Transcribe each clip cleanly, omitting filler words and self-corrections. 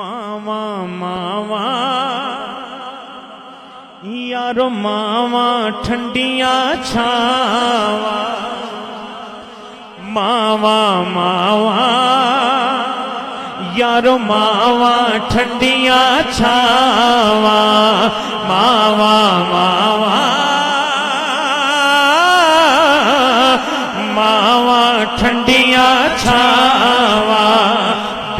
मावा मावा यारो मावा ठंडिया छावा, मावा मावा यारो मावा ठंडिया छावा, मावा मावा मावा ठंडिया छावा।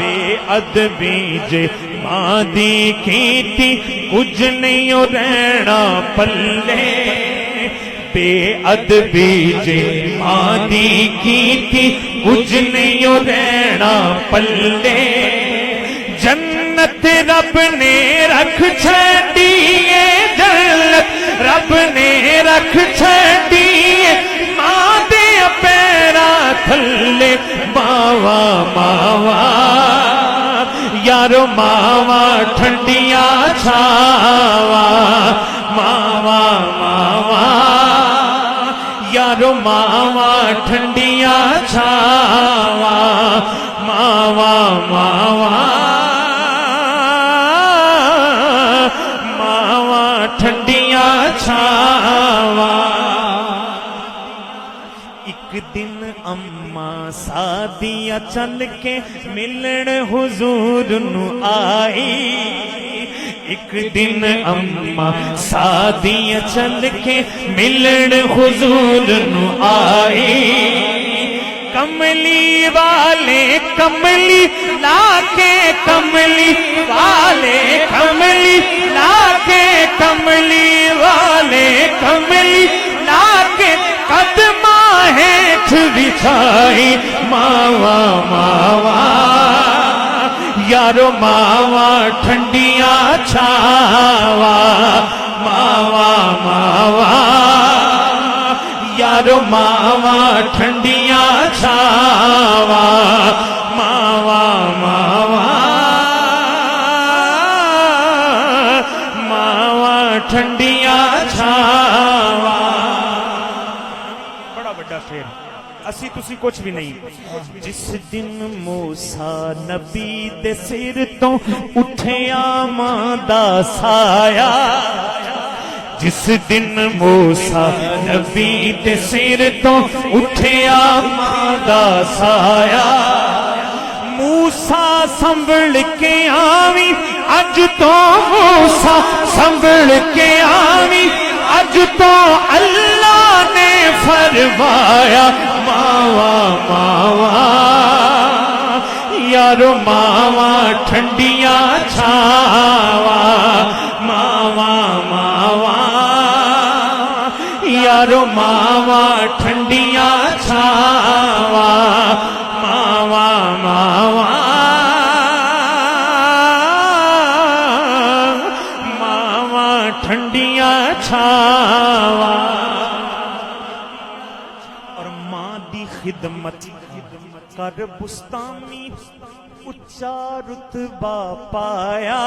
बेअदबी जे मां दी कीती कुछ नहीं रहना पल्ले, बेअदबी जे मां दी कीती कुछ नहीं रहना पल्ले। जन्नत रब ने रख छड़िए, जन्नत रब ने रख छड़िए मां दे पैरा थल्ले। मावा मावा यारो मावा ठंडिया छावा, मावा मावा यारो मावा ठंडिया छावा, मावा मावा मावा ठंडिया छावा। एक दिन अम्मा सादिया चल के मिलन हुजूर नु आई, एक दिन अम्मा सादिया चल के मिलन हुजूर नु आई। कमली वाले कमली लाके, कमली वाले कमली लाके, कमली वाले कमली लाके कदमा हेठ बिछाई। मावा मावा यारो मावा ठंडिया छावा, मावा मावा यारो मावा ठंडिया छावा, मावा मावा मावा ठंडिया छावा। बड़ा बड़ा शेर, असी तुसी कुछ भी नहीं। जिस दिन मूसा नबी दे सिर तो उठिया मां दा साया, जिस दिन मूसा नबी दे सिर तो उठिया मां दा साया। मूसा संभल के आवी अज तो, मूसा संभल के आवी अज तो अल्लाह ने फरमाया। मावा मावा यारो मावा ठंडिया छावा, मावा मावा यारो मावा ठंडिया छावा, मावा मावा मावा ठंडिया छावा। और मां दी खिदमत कर बुस्तानी उच्चा रुतबा पाया,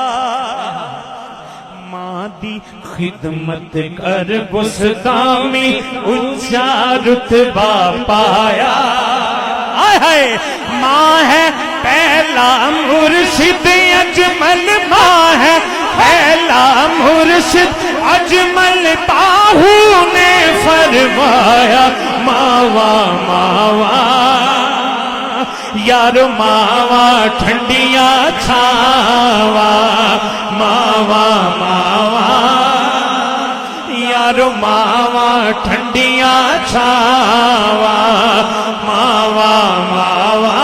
मां दी खिदमत कर बुस्तानी उच्चा रुतबा पाया। हाय हाय मां है पहला मुर्शिद अजमल, मां है पहला मुर्शिद अजमल। बाहू ने फरमाया मावा मावा यारो मावा ठंडिया छावा, मावा मावा यारो मावा ठंडिया छावा, मावा मावा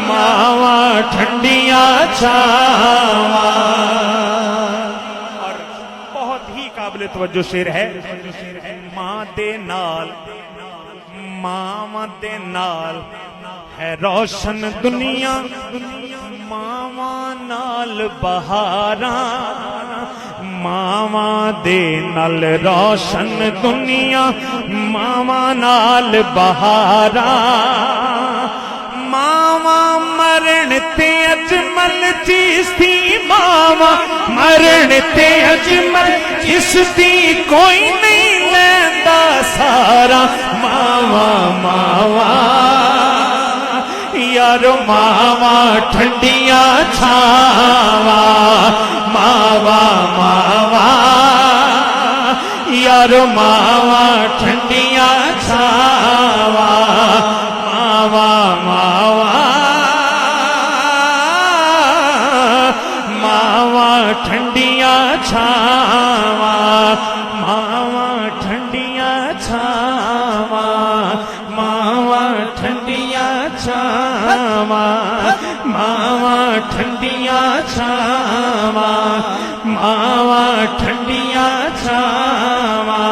मावा ठंडिया छावा। और बहुत ही काबिल तवज्जो शेर है। मां दे नाल, मां दे नाल है रोशन दुनिया, मावा नाल बहारा, मावा दे नाल रोशन दुनिया, मावा नाल बहारा। मावा मरण ते अजमल चीज थी, मावा मरण ते अजमल जिस दी कोई नहीं लैंदा सारा। मावा मावा یارو ماوا ٹھنڈیاں چھاوا ماوا ماوا یارو ماوا ٹھنڈیاں چھاوا ماوا ماوا ماوا ٹھنڈیاں چھاوا ماوا ٹھنڈیاں چھاوا ماوا ٹھنڈیاں چھاوا ماوا ٹھنڈیاں چھاوا ماوا ٹھنڈیاں چھاوا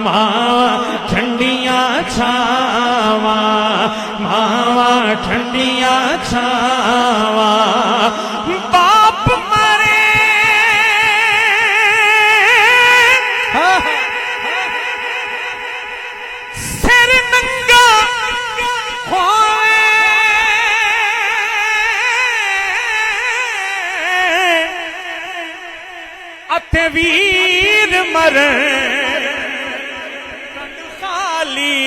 ماوا ٹھنڈیاں چھاوا ماوا ٹھنڈیاں چھاوا باپ مرے سر ننگا ہوئے اتے ویر مرے خالی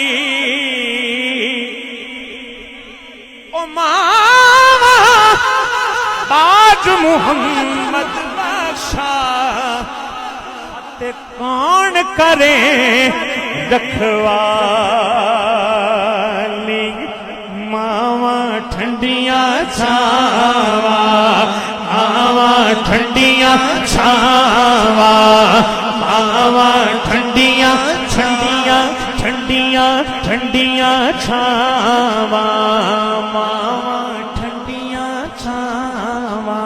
او ماوا باج محمد بادشاہ تے کون کرے رکھوالی ماوا ٹھنڈیاں چھاوا ماوا ٹھنڈیاں چھاوا ماوا ٹھنڈیاں ٹھنڈیاں ٹھنڈیاں ٹھنڈیاں چھاوا ماوا ٹھنڈیاں چھاوا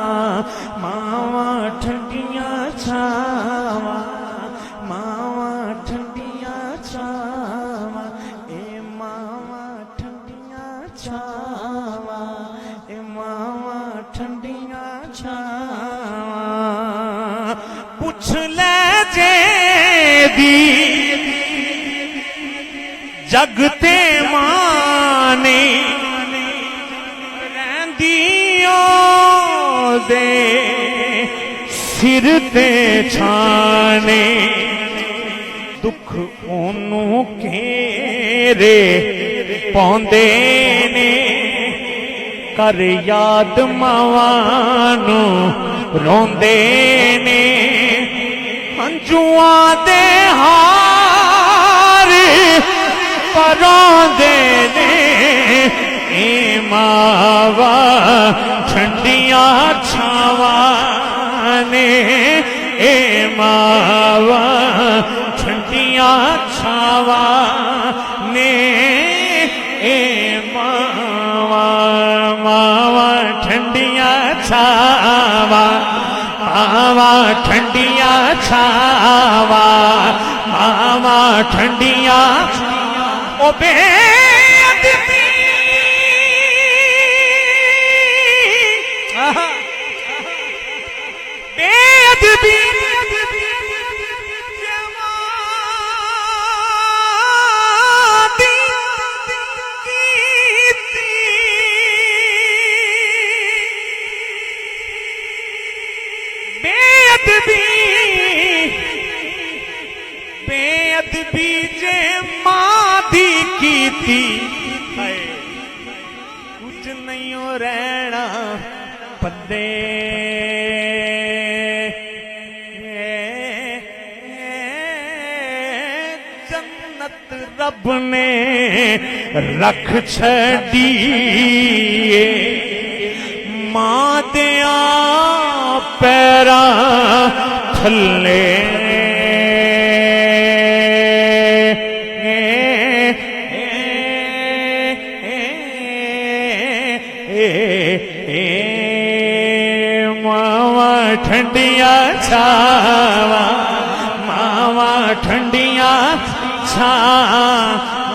ماوا ٹھنڈیاں چھاوا ماوا ٹھنڈیاں چھاوا اے ماوا ٹھنڈیاں چھاوا اے ماوا ٹھنڈیاں چھاوا پوچھ لے جے دی جگ تے مانے رہندیوں دے سر تے چھانے دکھ اونوں کیرے پوندے نے کر یاد ماوانو روندے نے ہنجواں دے ہار پروندے نے اے ماوا ٹھنڈیاں چھاواں نے اے ماوا ٹھنڈیاں چھاواں نے اے ماوا ماوا ٹھنڈیاں چھاواں ماوا ٹھنڈیاں چھاوا ماوا ٹھنڈیاں او بے ادبی بے ادبی بے ادبی جے ماں دی کیتی کچھ نہیں رہنا پدے جنت رب نے رکھ چھڑی ماں دیاں پیراں تھلے ماوا ٹھنڈیاں چھاوا ماوا ٹھنڈیاں چھاواں